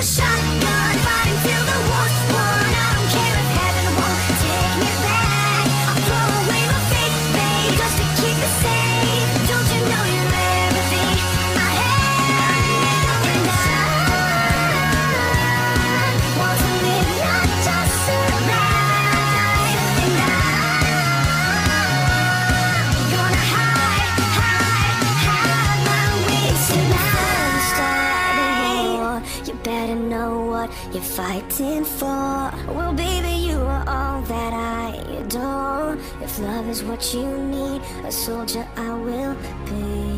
shotgun, fighting till the war's won. I don't care if heaven won't take me back. I'll throw away my faith, babe, just to keep it safe. Don't you know you're everything I have? And I want to live, not just survive. And I'm gonna hide my wings tonight. Start a war, you better know what you're fighting for. Well, baby, you are all that I adore. If love is what you need, a soldier I will be.